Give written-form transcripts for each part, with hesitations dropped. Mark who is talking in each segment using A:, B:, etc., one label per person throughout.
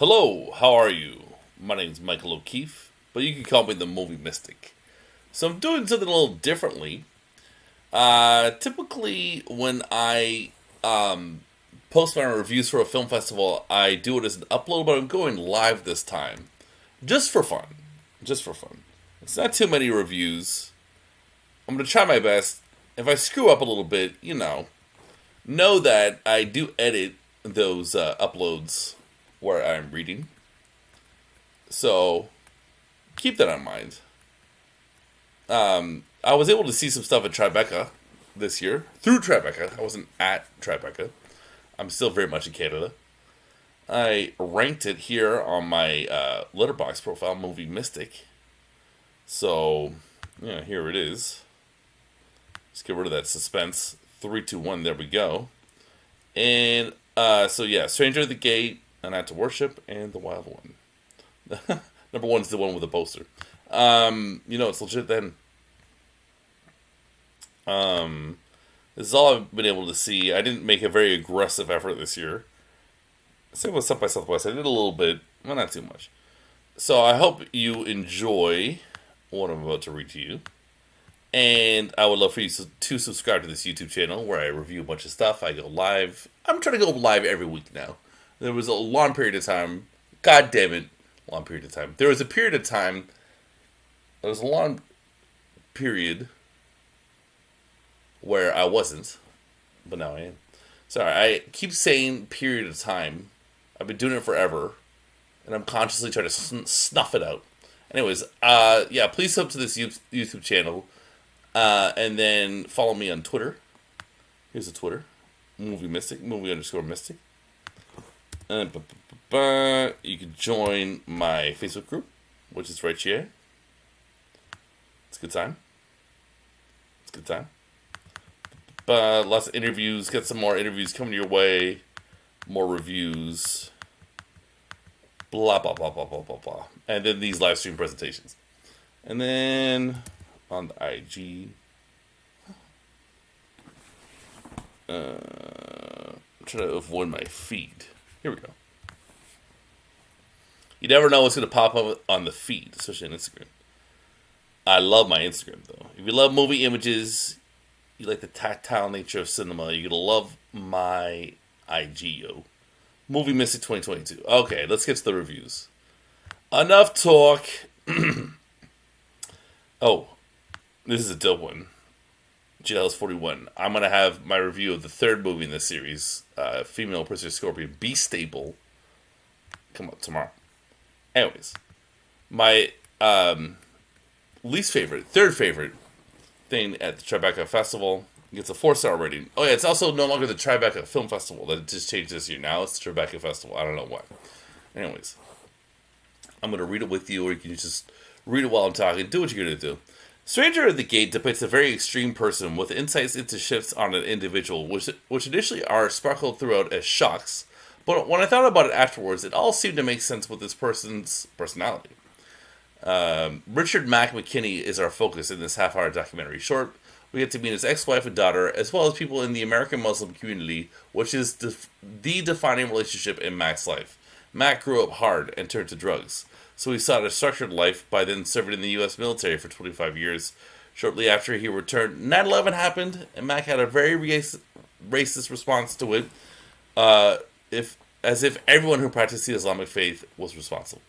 A: Hello, how are you? My name's Michael O'Keefe, but you can call me the Movie Mystic. So I'm doing something a little differently. Typically, when I post my reviews for a film festival, I do it as an upload, but I'm going live this time. Just for fun. Just for fun. It's not too many reviews. I'm going to try my best. If I screw up a little bit, know that I do edit those uploads where I'm reading. So, keep that in mind. I was able to see some stuff at Tribeca this year. Through Tribeca. I wasn't at Tribeca. I'm still very much in Canada. I ranked it here on my Letterboxd profile, Movie Mystic. So, yeah, here it is. Let's get rid of that suspense. 3, 2, 1, there we go. And, Stranger at the Gate, An Act to Worship, and The Wild One. Number 1 is the one with the poster. It's legit then. This is all I've been able to see. I didn't make a very aggressive effort this year. Same with South by Southwest. I did a little bit, well, not too much. So I hope you enjoy what I'm about to read to you. And I would love for you to subscribe to this YouTube channel where I review a bunch of stuff. I go live. I'm trying to go live every week now. There was a long period of time. God damn it. Long period of time. There was a period of time. There was a long period where I wasn't. But now I am. Sorry, I keep saying period of time. I've been doing it forever. And I'm consciously trying to snuff it out. Anyways, please sub to this YouTube channel. And then follow me on Twitter. Here's the Twitter. Movie Mystic. Movie_Mystic. And you can join my Facebook group, which is right here. It's a good time. Lots of interviews. Got some more interviews coming your way. More reviews. Blah, blah, blah, blah, blah, blah, blah. And then these live stream presentations. And then on the IG. I'm trying to avoid my feed. Here we go. You never know what's going to pop up on the feed, especially on Instagram. I love my Instagram, though. If you love movie images, you like the tactile nature of cinema, you're going to love my IG, yo. Movie Mystic 2022. Okay, let's get to the reviews. Enough talk. Oh, this is a dope one. Jailhouse 41. I'm going to have my review of the third movie in this series, Female Prisoner Scorpion, Be Stable, come up tomorrow. Anyways, my third favorite thing at the Tribeca Festival gets a 4-star rating. Oh yeah, it's also no longer the Tribeca Film Festival. That just changed this year. Now it's the Tribeca Festival. I don't know why. Anyways, I'm going to read it with you, or you can just read it while I'm talking. Do what you're going to do. Stranger at the Gate depicts a very extreme person with insights into shifts on an individual, which initially are sparkled throughout as shocks, but when I thought about it afterwards, it all seemed to make sense with this person's personality. Richard Mack McKinney is our focus in this half-hour documentary short. We get to meet his ex-wife and daughter, as well as people in the American Muslim community, which is the defining relationship in Mack's life. Mack grew up hard and turned to drugs. So he sought a structured life by then serving in the U.S. military for 25 years. Shortly after he returned, 9/11 happened, and Mack had a very racist response to it, as if everyone who practiced the Islamic faith was responsible.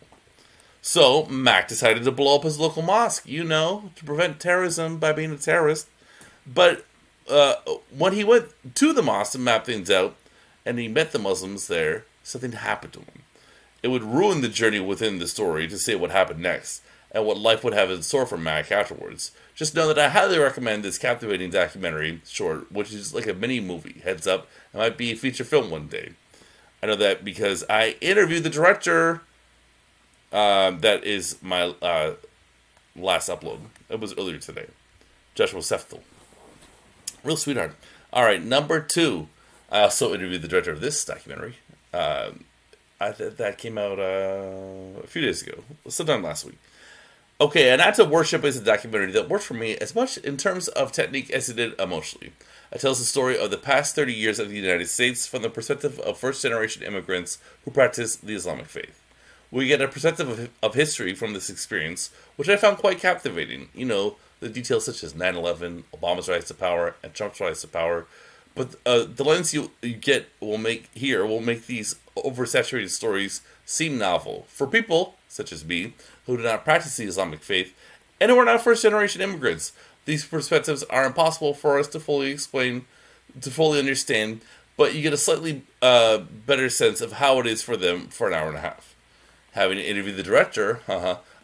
A: So Mack decided to blow up his local mosque, to prevent terrorism by being a terrorist. But when he went to the mosque to map things out, and he met the Muslims there, something happened to him. It would ruin the journey within the story to say what happened next, and what life would have in store for Mac afterwards. Just know that I highly recommend this captivating documentary short, which is like a mini movie. Heads up, it might be a feature film one day. I know that because I interviewed the director. That is my last upload. It was earlier today. Joshua Seftel. Real sweetheart. Alright, number 2. I also interviewed the director of this documentary. That came out a few days ago. Sometime last week. Okay, An Act of Worship is a documentary that worked for me as much in terms of technique as it did emotionally. It tells the story of the past 30 years of the United States from the perspective of first-generation immigrants who practice the Islamic faith. We get a perspective of history from this experience, which I found quite captivating. The details such as 9/11, Obama's rise to power, and Trump's rise to power. But the lens you get will make these oversaturated stories seem novel for people such as me who do not practice the Islamic faith and who are not first-generation immigrants. These perspectives are impossible for us to fully explain, to fully understand, but you get a slightly better sense of how it is for them for an hour and a half. Having interviewed the director,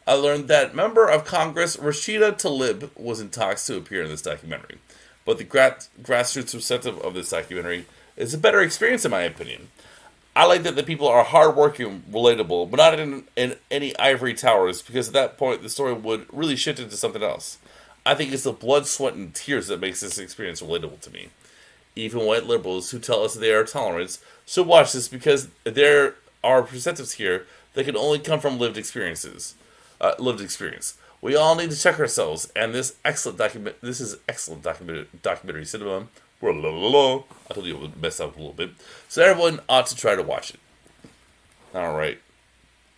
A: I learned that member of Congress Rashida Tlaib was in talks to appear in this documentary. But the grassroots perspective of this documentary is a better experience, in my opinion. I like that the people are hardworking, relatable, but not in any ivory towers, because at that point the story would really shift into something else. I think it's the blood, sweat, and tears that makes this experience relatable to me. Even white liberals who tell us they are tolerant should watch this, because there are perspectives here that can only come from lived experience. We all need to check ourselves, and this is excellent documentary cinema. I told you it would mess up a little bit, so everyone ought to try to watch it. All right,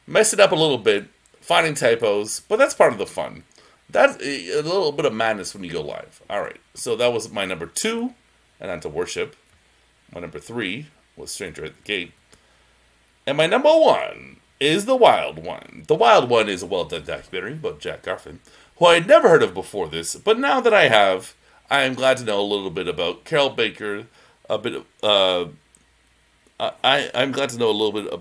A: mess it up a little bit, finding typos, but that's part of the fun. That's a little bit of madness when you go live. All right, so that was my number 2, and on to Worship. My number 3 was Stranger at the Gate, and my number 1 is The Wild One. The Wild One is a well-done documentary about Jack Garfin, who I had never heard of before this, but now that I have, I am glad to know a little bit about Carol Baker. I'm glad to know a little bit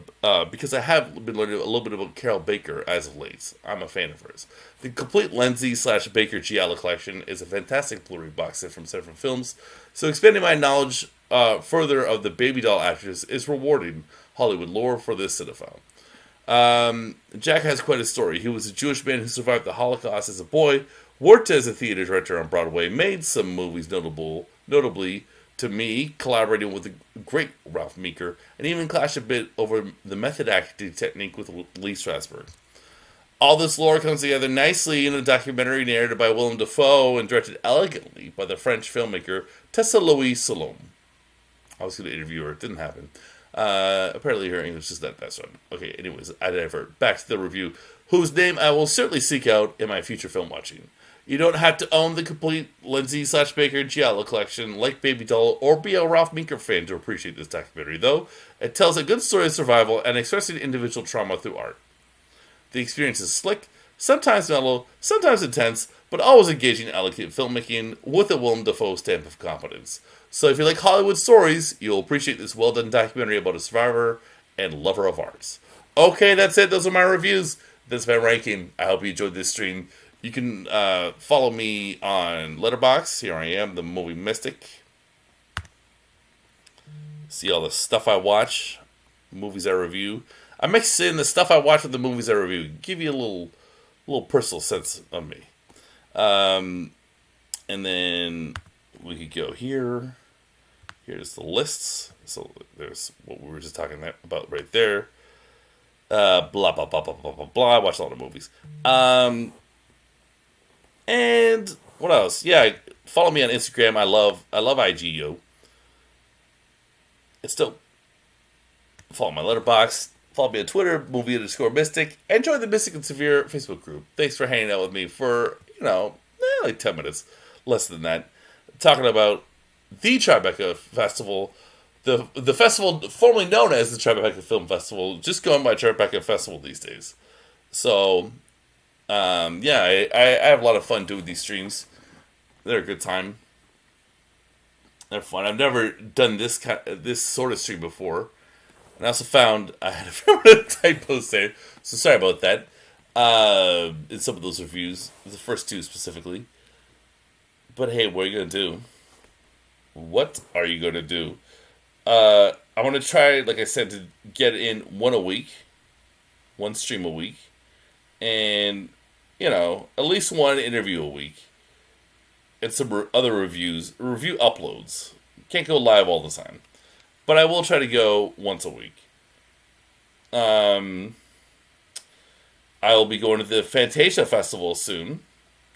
A: because I have been learning a little bit about Carol Baker as of late. I'm a fan of hers. The complete Lenzi/Baker Giallo collection is a fantastic Blu-ray box set from several films, so expanding my knowledge further of the baby doll actress is rewarding Hollywood lore for this cinephile. Jack has quite a story. He was a Jewish man who survived the Holocaust as a boy, worked as a theater director on Broadway, made some movies notably to me, collaborating with the great Ralph Meeker, and even clashed a bit over the method acting technique with Lee Strasberg. All this lore comes together nicely in a documentary narrated by Willem Dafoe and directed elegantly by the French filmmaker Tessa Louise Salome. I was going to interview her. It didn't happen. Apparently her English is not that strong. Okay, anyways, I divert. Back to the review, whose name I will certainly seek out in my future film watching. You don't have to own the complete Lenzi/Baker Giallo collection like Baby Doll or be a Ralph Meeker fan to appreciate this documentary, though. It tells a good story of survival and expressing individual trauma through art. The experience is slick, sometimes mellow, sometimes intense, but always engaging, elegant filmmaking with a Willem Dafoe stamp of competence. So if you like Hollywood stories, you'll appreciate this well-done documentary about a survivor and lover of arts. Okay, that's it. Those are my reviews. That's my ranking. I hope you enjoyed this stream. You can follow me on Letterboxd. Here I am, the movie mystic. See all the stuff I watch, movies I review. I mix in the stuff I watch with the movies I review. Give you a little personal sense of me. And then we could go here. Here's the lists. So there's what we were just talking about right there. Blah, blah, blah, blah, blah, blah, blah. I watch a lot of movies. And what else? Yeah, follow me on Instagram. I love IGO. It's dope. Follow my Letterboxd. Follow me on Twitter, movie_mystic. And join the Mystic and Severe Facebook group. Thanks for hanging out with me for, like 10 minutes. Less than that. Talking about the Tribeca Festival. The festival formerly known as the Tribeca Film Festival. Just going by Tribeca Festival these days. So, I have a lot of fun doing these streams. They're a good time. They're fun. I've never done this sort of stream before. And I also found I had a fair bit of typos there. So sorry about that. In some of those reviews. The first 2 specifically. But hey, what are you going to do? What are you going to do? I want to try, like I said, to get in one stream a week. And, at least one interview a week. And some other review uploads. Can't go live all the time. But I will try to go once a week. I will be going to the Fantasia Festival soon.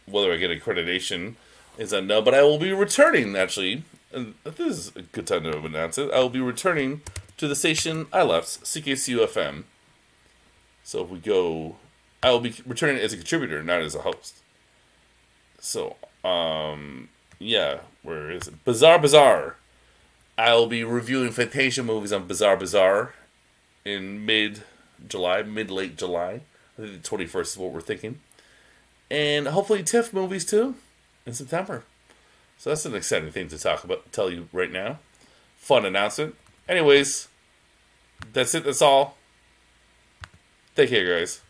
A: Whether I get accreditation is unknown. But I will be returning, actually. And this is a good time to announce it. I will be returning to the station I left, CKCU-FM. So if we go, I will be returning as a contributor, not as a host. So, yeah, where is it? Bizarre Bazaar. I'll be reviewing Fantasia movies on Bizarre Bazaar in mid-July, mid-late July. I think the 21st is what we're thinking. And hopefully TIFF movies too in September. So that's an exciting thing to talk about, tell you right now. Fun announcement. Anyways, that's it. That's all. Take care, guys.